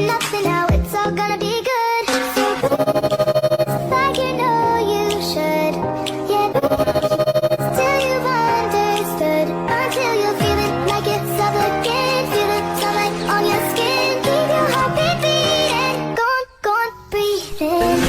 nothing now, it's all gonna be good. So like you know you should, yeah. Till you've understood, until you feel it like it's up again. Feel the sunlight on your skin, keep your heartbeat beating. Go on, breathe in.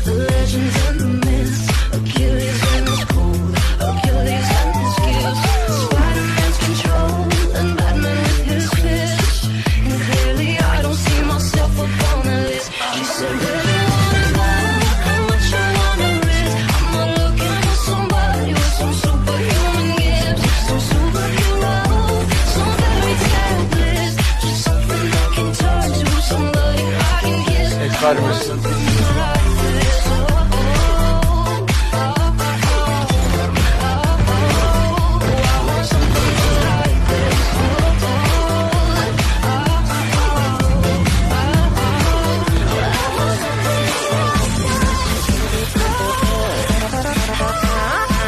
The legends and the myths, Achilles and his cold, Achilles and his gifts, Spider-Man's control, and Batman with his fists. And clearly I don't see myself upon the list. She said, where do you wanna go, and what you wanna risk? I'm not looking for somebody with some superhuman gifts, some superhero, some fairy tale bliss, just something I can turn to, somebody I can kiss. Something like this.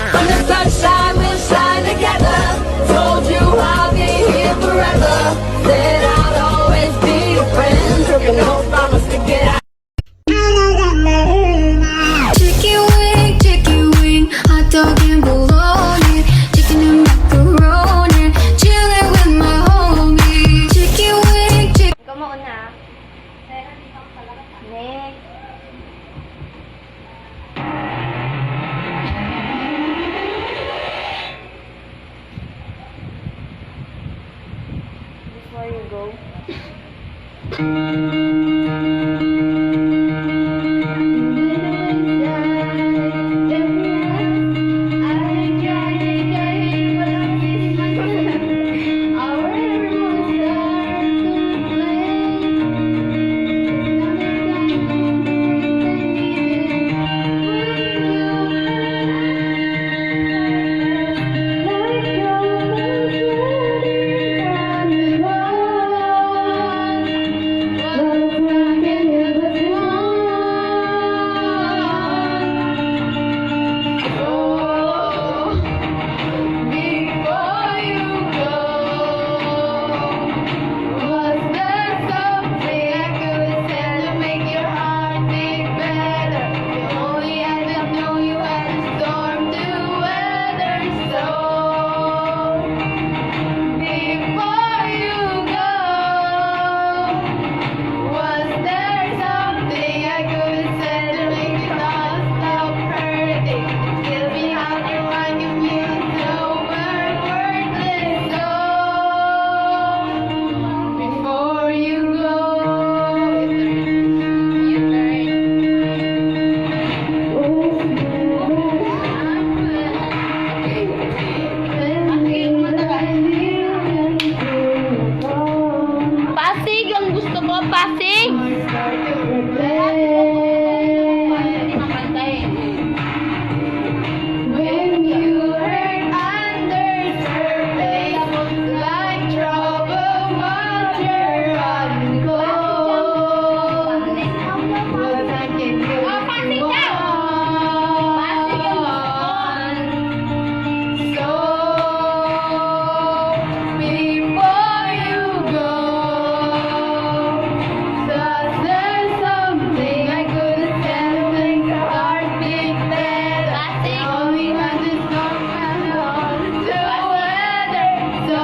On the first side, we'll shine together. Told you I'll be here forever. Said I'll always be your friend. Took an oath, promise to get out. Chicken wing, hot dog and bologna. Chicken and macaroni, chilling with my homie. Chicken wing, chicken. Ikaw mauna. Next. Before you go. Pasig ang gusto ko, Pasig! When you hurt under surface, like trouble water on cold. But I can go so before you go, does there something I could have said to make your heart beat better? All we have is storm and all to weather. So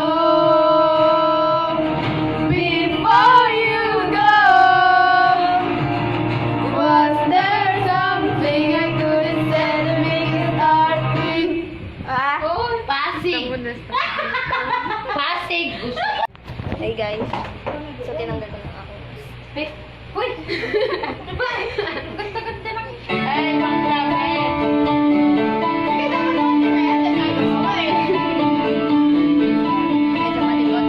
before you go, was there something I could have said to make your heart beat? Pasig! Pasig! Hey guys, so tinanggal ko na ako. Hey! Uy! Ganda-ganda lang. Ay, mga grabe. Medyo malikot.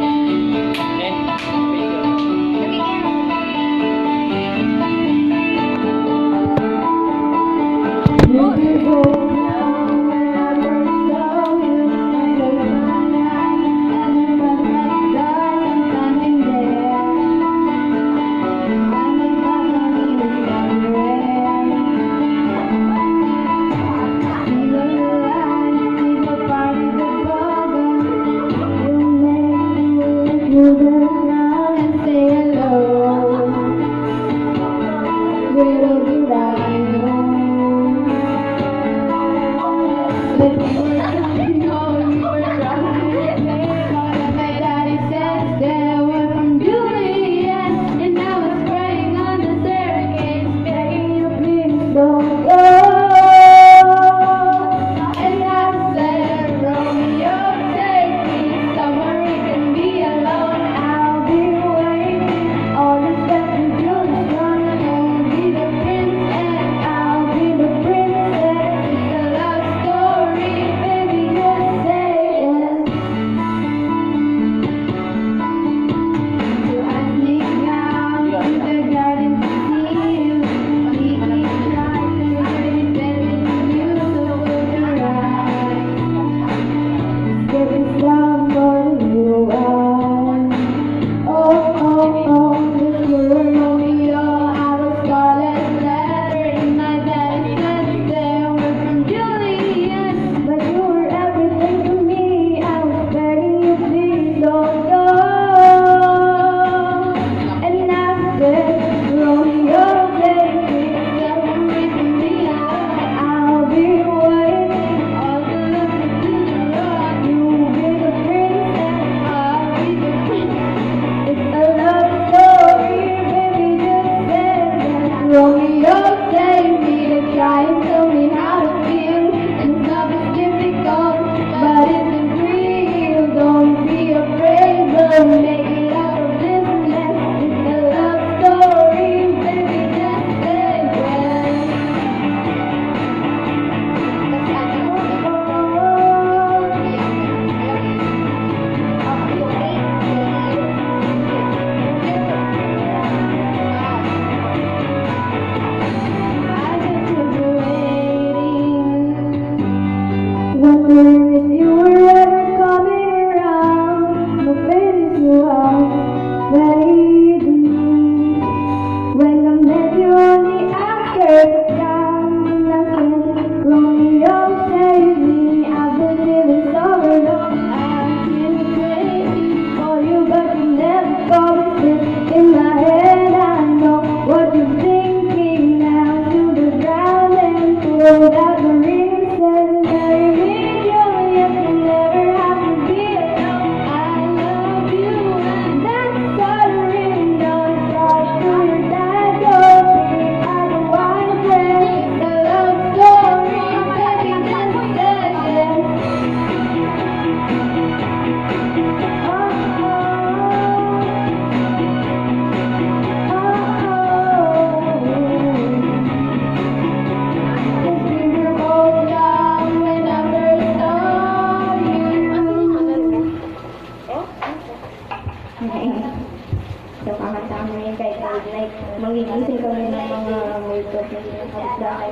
So, kakanta kami ngayon kahit midnight. Magigising kami ng mga multod na kapitbahay.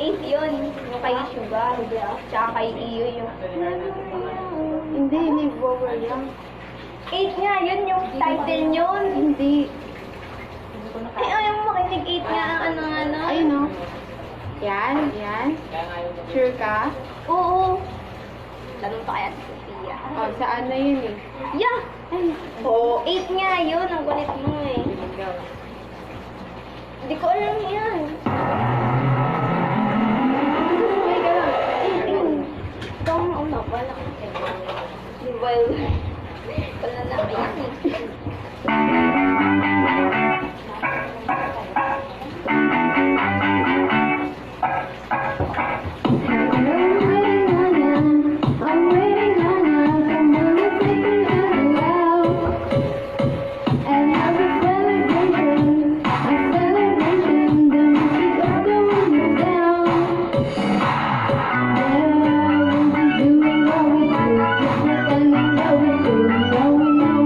8 yun. Yung kay Sugar. Tsaka kay Iyo yung... Hindi, live over lang. 8 nga, yun yung title yun. Hindi. Ay, ayaw mo makinig 8 nga ang ano. Ay, no. Yan, yan. Sure ka? Oo. Tanong pa kaya si Sophia. Oh, saan na yun eh? Yeah! Ay, Oo, 8 nga yun. Ang kulit mo eh. Hindi ko alam yan. may ka lang. Ikaw ang mauna. Wala ka. Well, wala na iyak eh. I'm waiting, Nana. Come on, let's make it out loud. And have a celebration, the music of the window down. Yeah, we'll be doing what we do, just pretending that we do, know we do.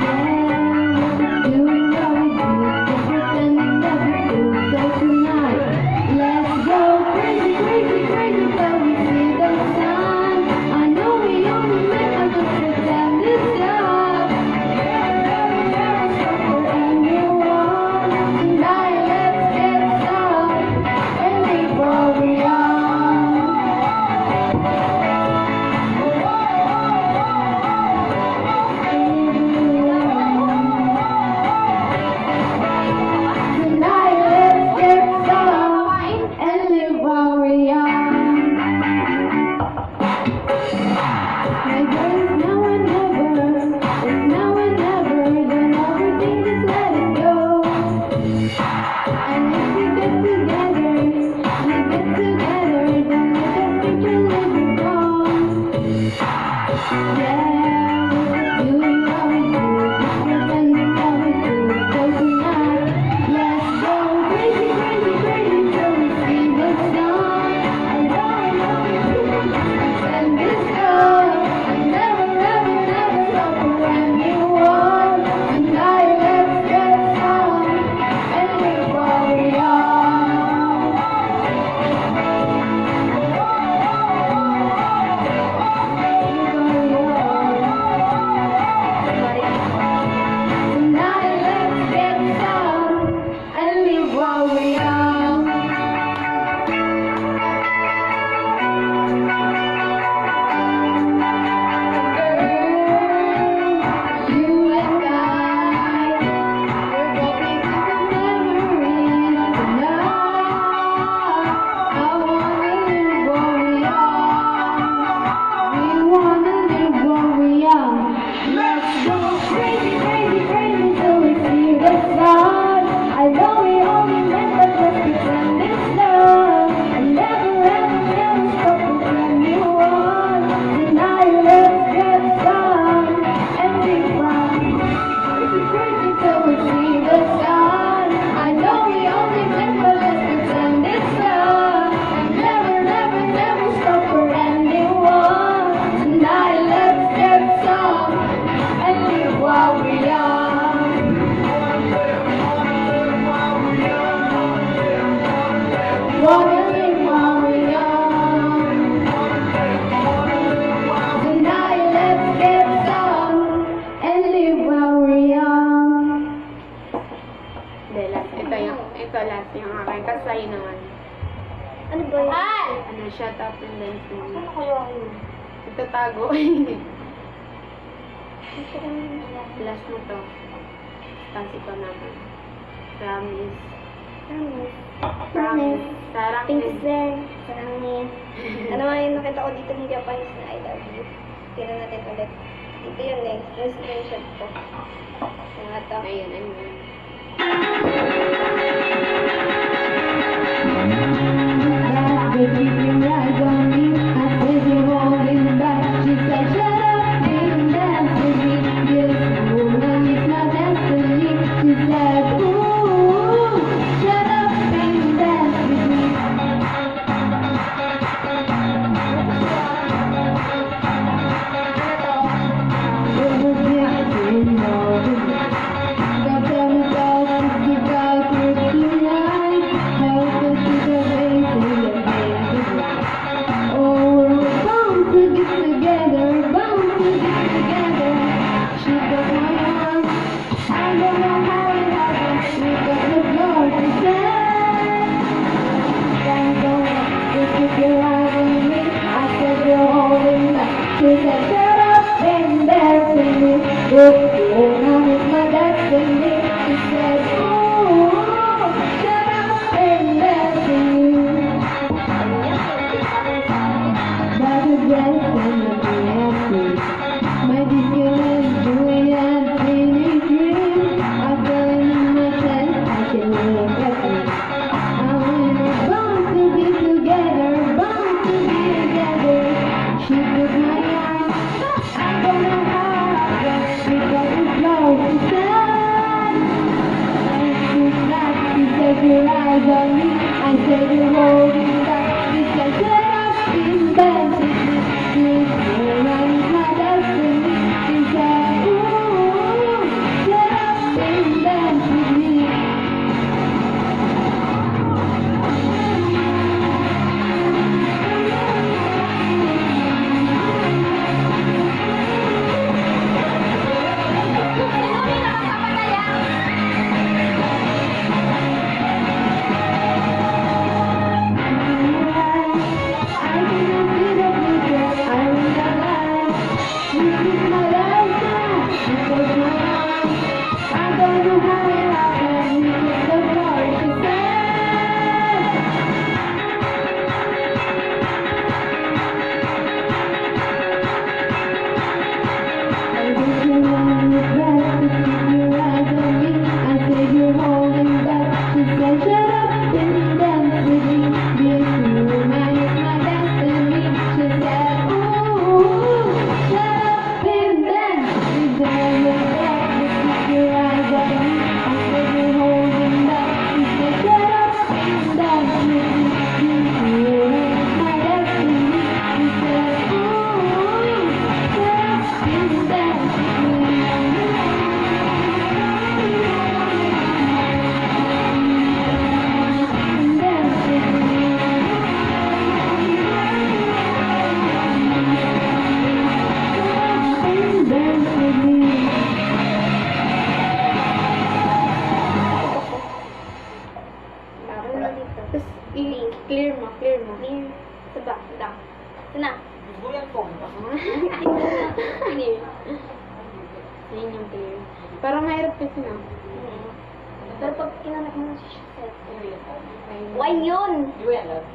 Yeah, we'll be doing what we do, just pretending that we do. So tonight, let's go crazy, crazy, crazy till we see the sun. I know we only met us to pretend this stuff. Tonight, let's get some and leave what we Tonight, let's get some and live while we're young. My girl, it's now or never. It's now or never. Don't overthink, just let it go. And if we get together, then let the future live it on. Yeah, we're doing what we do, just pretending that we do. So tonight, let's go crazy, crazy, crazy till we see the sun. And this love, and never, never, never stop for anyone. Tonight, let's get some and live while we're young. Tonight, let's get some and live while we're young. You and I, we're walking through memories tonight. I wanna live while we are. We wanna live while we are. Let's go crazy, crazy, crazy till we see the sun. I know we only meant to just pretend it's love. And never, ever, never stop for anyone. Tonight, let's get some and be fun. Crazy, crazy till we see the sun. I know we only meant to just pretend it's love. And never, never, never stop for anyone. Tonight, let's get some and live while we young. Wanna live while we young. Tonight, let's get some and live while we're young. Ito last yung akin. Kasay naman. Ano ba yun? Ano, shut up and then sing. Ano kaya yun? Ito tago. Last mo to. Tapos ito naman. Promise. Promise. Sarang Thanks, Ben. Sarangin. Ano nga yung nakita ko dito ng Japanese na I love you. Tira natin ulit. Ito yun eh. Yung screenshot ko. Yung ito. Ayun, ayun. That baby bring right on me. I said you're holding back. She said shut up and dance with me. This woman is my destiny. She said ooh, shut up and dance with me. Ooh, she took my arm. I don't know how it happened, she got the floor to stand. Then don't you keep your eyes on me. I said you're holding back. She said shut up and dance with me. Oh, now it's my destiny. She said oh, shut up and dance with me. But again, I'm not happy. My disguise, doing and feeling dream. I fell in my chest, I can look at me. I'm bound to be together, bound to be together. She took my arm, I don't know how, but she got the floor to stand. And she's back, she said your eyes on me. I said you're holding back. She said shut up, she's dancing with me. You're my destiny. She said ooh, shut up and dance with me. Tapos, i-clear mo. Clear. Saba, down. Sana. Clear. Ayun yung clear. Parang mahirap kasi na. Pero pag kinanak mo siya, set. Why yun?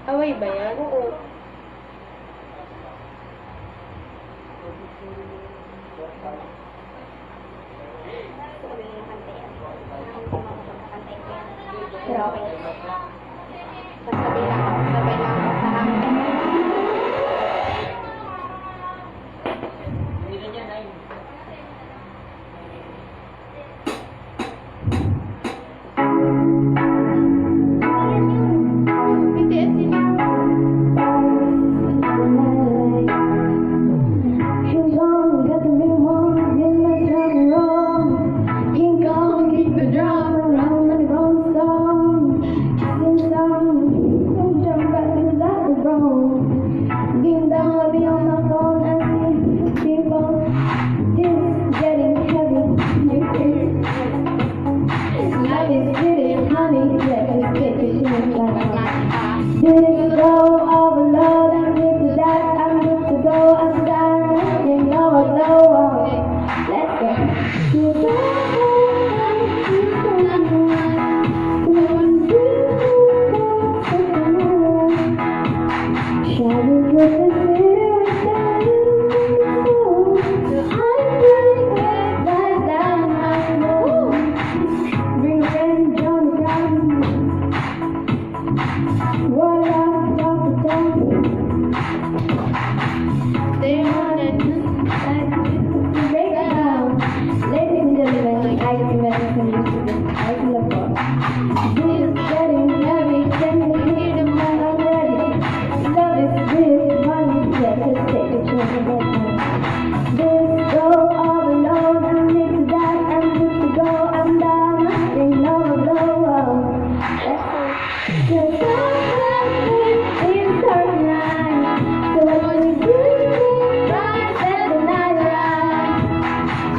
Away ba yan? Oo. Pero okay. Sabay lang ako sa hangin. BTS yun eh. She's wrong, got the ring wrong, didn't let nothing wrong. King Kong, keep the drum around like a rolling stone.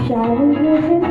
Shall we live in